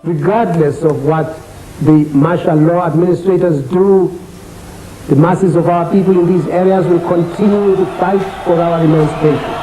regardless of what the martial law administrators do, the masses of our people in these areas will continue to fight for our emancipation.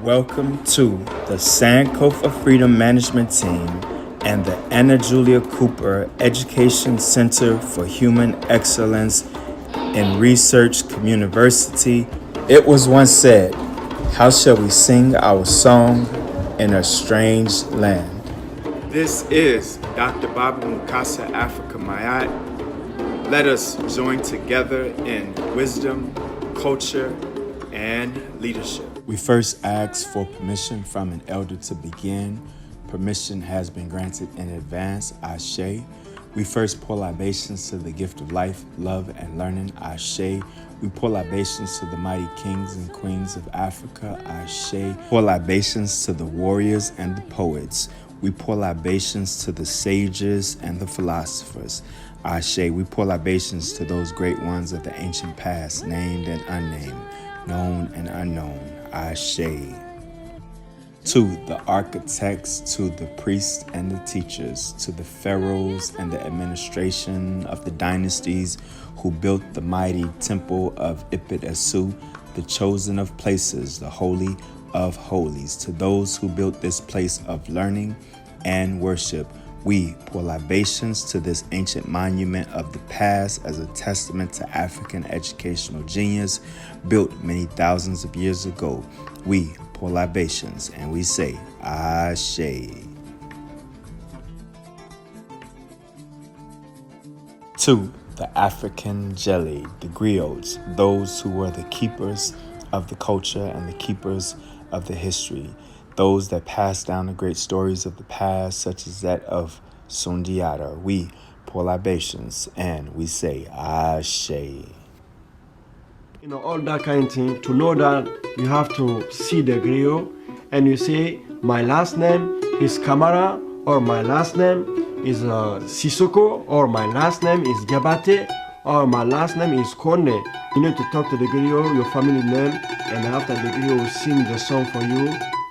Welcome to the Sankofa Freedom Management Team and the Anna Julia Cooper Education Center for Human Excellence in Research Communiversity. It was once said, how shall we sing our song in a strange land? This is Dr. Baba Mukasa Africa Mayat. Let us join together in wisdom, culture, and leadership. We first ask for permission from an elder to begin. Permission has been granted in advance, Ashe. We first pour libations to the gift of life, love, and learning, Ashe. We pour libations to the mighty kings and queens of Africa, Ashe. Pour libations to the warriors and the poets. We pour libations to the sages and the philosophers, Ashe. We pour libations to those great ones of the ancient past, named and unnamed, known and unknown, Ashe. To the architects, to the priests and the teachers, to the pharaohs and the administration of the dynasties who built the mighty temple of Ipit-Esu, the chosen of places, the holy of holies, to those who built this place of learning and worship, we pour libations to this ancient monument of the past as a testament to African educational genius built many thousands of years ago. We pour libations and we say, Ashe. To the African jelly, the griots, those who were the keepers of the culture and the keepers of the history, those that passed down the great stories of the past, such as that of Sundiata, we pour libations and we say, Ashe. All that kind of thing, to know that you have to see the griot and you say, my last name is Kamara, or my last name is Sissoko, or my last name is Gabate, or my last name is Kone. You need to talk to the griot, your family name, and after the griot will sing the song for you,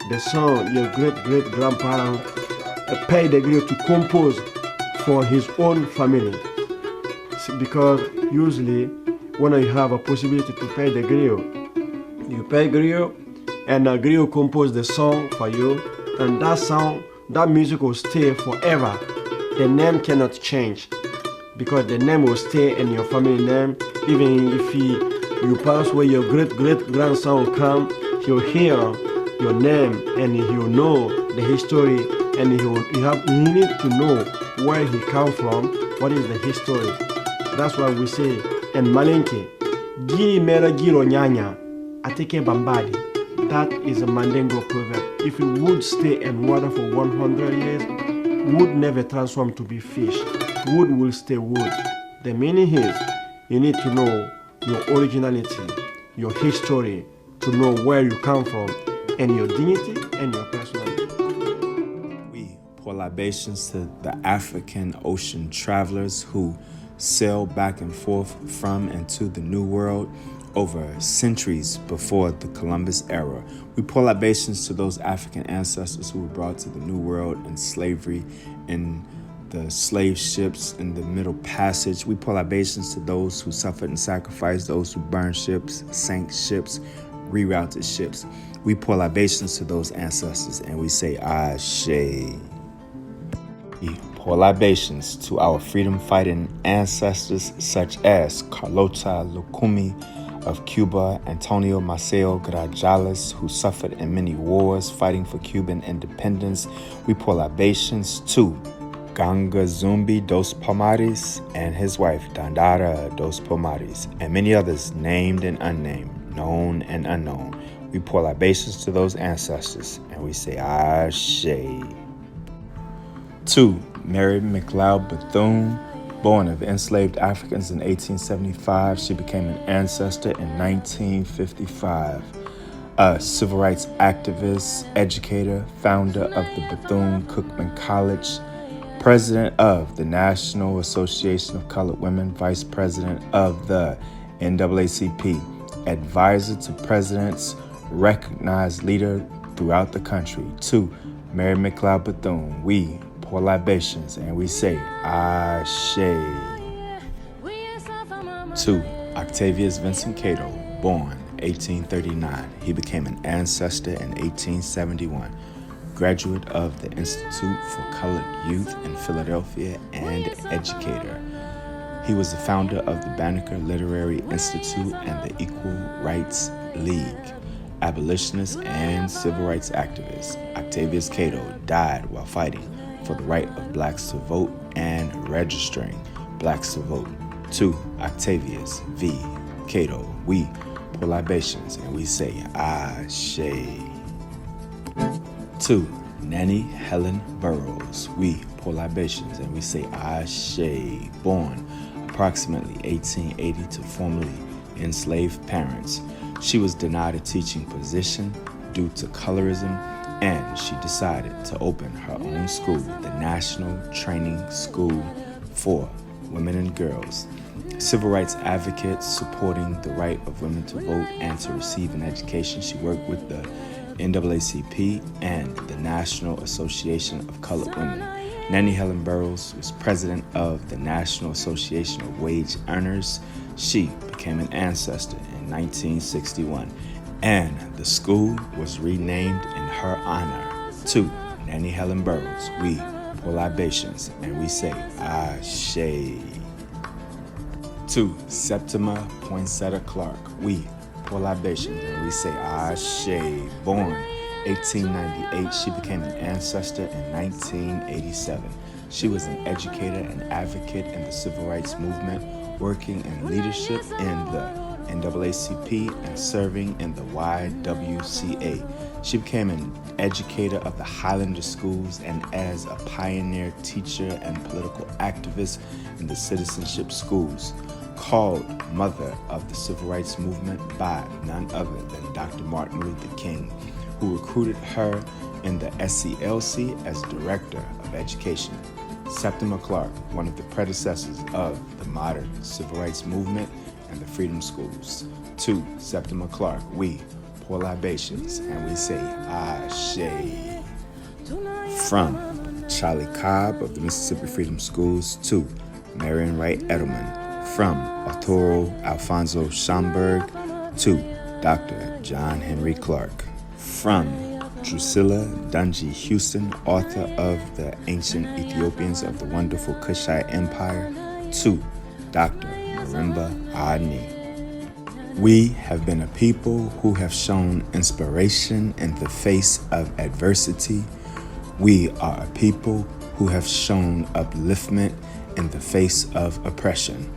the song your great-great-grandparents pay the griot to compose for his own family. Because usually when you have a possibility to pay the griot, you pay griot and the griot compose the song for you, and that song, that music will stay forever. The name cannot change because the name will stay in your family name. Even if you pass away, your great grandson will come, he'll hear your name and he'll know the history, and you need to know where he come from, what is the history. That's why we say in Malenke, Giri mera giro nyanya, ateke bambadi. That is a Mandengo proverb. If it would stay in water for 100 years, wood never transform to be fish. Wood will stay wood. The meaning is, you need to know your originality, your history, to know where you come from, and your dignity and your personality. We pour libations to the African ocean travelers who sailed back and forth from and to the New World over centuries before the Columbus era. We pour libations to those African ancestors who were brought to the New World in slavery, in the slave ships, in the Middle Passage. We pour libations to those who suffered and sacrificed, those who burned ships, sank ships, rerouted ships. We pour libations to those ancestors and we say, Ashe. We pour libations to our freedom-fighting ancestors such as Carlota Lucumi of Cuba, Antonio Maceo Grajales, who suffered in many wars fighting for Cuban independence. We pour libations to Ganga Zumbi dos Palmares and his wife Dandara dos Palmares, and many others named and unnamed, known and unknown. We pour libations to those ancestors and we say, Ashe. 2. Mary McLeod Bethune, born of enslaved Africans in 1875, she became an ancestor in 1955. A civil rights activist, educator, founder of the Bethune-Cookman College, president of the National Association of Colored Women, vice president of the NAACP, advisor to presidents, recognized leader throughout the country. 2. Mary McLeod Bethune, we pour libations and we say, Ashe. 2. Octavius Vincent Cato, born 1839. He became an ancestor in 1871. Graduate of the Institute for Colored Youth in Philadelphia and educator. He was the founder of the Banneker Literary Institute and the Equal Rights League. Abolitionist and civil rights activist, Octavius Cato died while fighting for the right of blacks to vote and registering blacks to vote. 2. Octavius V. Cato, we pour libations and we say, Ashe. 2. Nanny Helen Burroughs, we pour libations and we say, Ashe. Born approximately 1880 to formerly enslaved parents, she was denied a teaching position due to colorism, and she decided to open her own school, the National Training School for Women and Girls. Civil rights advocate supporting the right of women to vote and to receive an education. She worked with the NAACP and the National Association of Colored Women. Nanny Helen Burroughs was president of the National Association of Wage Earners. She became an ancestor in 1961, and the school was renamed in her honor. 2. Nanny Helen Burroughs, we pour libations and we say, Ashe. 2. Septima Poinsettia Clark, we pour libations and we say, Ashe. Born 1898, she became an ancestor in 1987. She was an educator and advocate in the civil rights movement, working in leadership in the NAACP and serving in the YWCA. She became an educator of the Highlander schools and as a pioneer teacher and political activist in the citizenship schools. Called Mother of the Civil Rights Movement by none other than Dr. Martin Luther King, who recruited her in the SCLC as Director of Education. Septima Clark, one of the predecessors of the modern civil rights movement and the freedom schools. 2. Septima Clark, we pour libations and we say, Ashe. From Charlie Cobb of the Mississippi Freedom Schools. 2. Marion Wright Edelman. From Arturo Alfonso Schomburg. 2. Dr. John Henry Clark. From Drusilla Dungy Houston, author of The Ancient Ethiopians of the Wonderful Kushite Empire. 2. Dr. Marimba Ani. We have been a people who have shown inspiration in the face of adversity. We are a people who have shown upliftment in the face of oppression.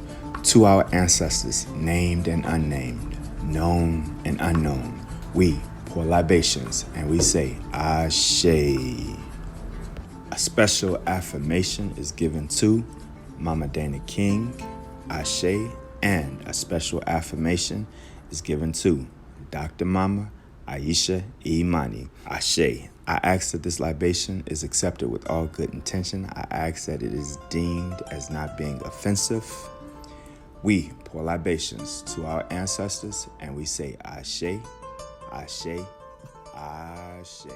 To our ancestors, named and unnamed, known and unknown, we pour libations and we say, Ashe. A special affirmation is given to Mama Dana King, Ashe, and a special affirmation is given to Dr. Mama Aisha Imani, Ashe. I ask that this libation is accepted with all good intention. I ask that it is deemed as not being offensive. We pour libations to our ancestors and we say Ashe, Ashe, Ashe.